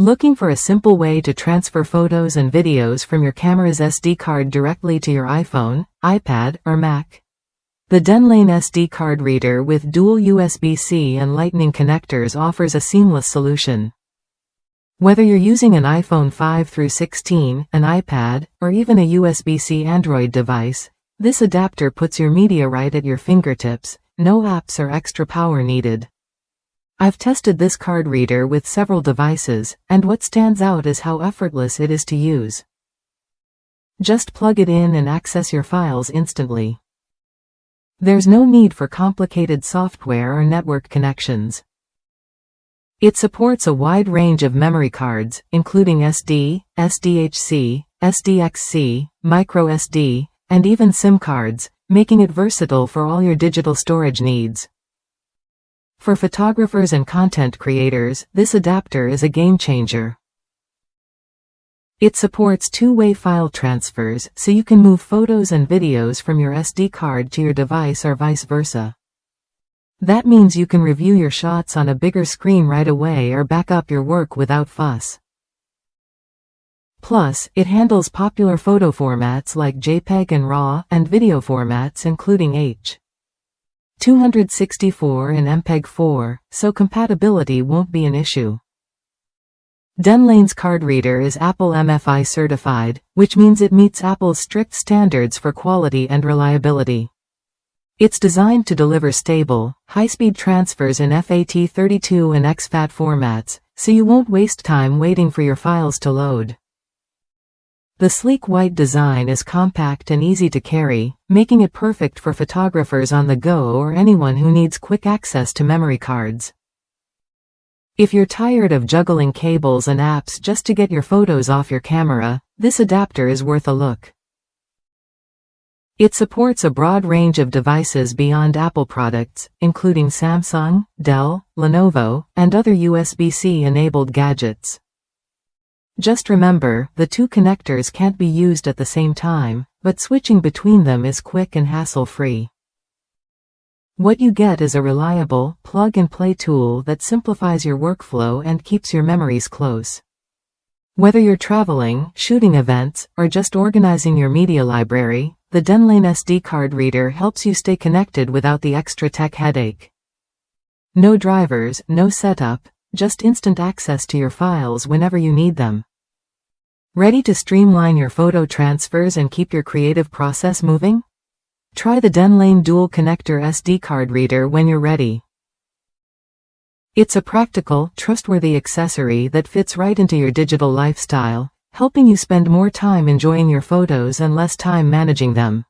Looking for a simple way to transfer photos and videos from your camera's SD card directly to your iPhone, iPad, or Mac? The Denlane SD Card Reader with dual USB-C and Lightning connectors offers a seamless solution. Whether you're using an iPhone 5 through 16, an iPad, or even a USB-C Android device, this adapter puts your media right at your fingertips, no apps or extra power needed. I've tested this card reader with several devices, and what stands out is how effortless it is to use. Just plug it in and access your files instantly. There's no need for complicated software or network connections. It supports a wide range of memory cards, including SD, SDHC, SDXC, microSD, and even SIM cards, making it versatile for all your digital storage needs. For photographers and content creators, this adapter is a game changer. It supports two-way file transfers, so you can move photos and videos from your SD card to your device or vice versa. That means you can review your shots on a bigger screen right away or back up your work without fuss. Plus, it handles popular photo formats like JPEG and RAW, and video formats including H.264 and MPEG-4, so compatibility won't be an issue. Denlane's card reader is Apple MFI certified, which means it meets Apple's strict standards for quality and reliability. It's designed to deliver stable, high-speed transfers in FAT32 and exFAT formats, so you won't waste time waiting for your files to load. The sleek white design is compact and easy to carry, making it perfect for photographers on the go or anyone who needs quick access to memory cards. If you're tired of juggling cables and apps just to get your photos off your camera, this adapter is worth a look. It supports a broad range of devices beyond Apple products, including Samsung, Dell, Lenovo, and other USB-C enabled gadgets. Just remember, the two connectors can't be used at the same time, but switching between them is quick and hassle-free. What you get is a reliable, plug-and-play tool that simplifies your workflow and keeps your memories close. Whether you're traveling, shooting events, or just organizing your media library, the Denlane SD Card Reader helps you stay connected without the extra tech headache. No drivers, no setup, just instant access to your files whenever you need them. Ready to streamline your photo transfers and keep your creative process moving? Try the Denlane Dual Connector SD Card Reader when you're ready. It's a practical, trustworthy accessory that fits right into your digital lifestyle, helping you spend more time enjoying your photos and less time managing them.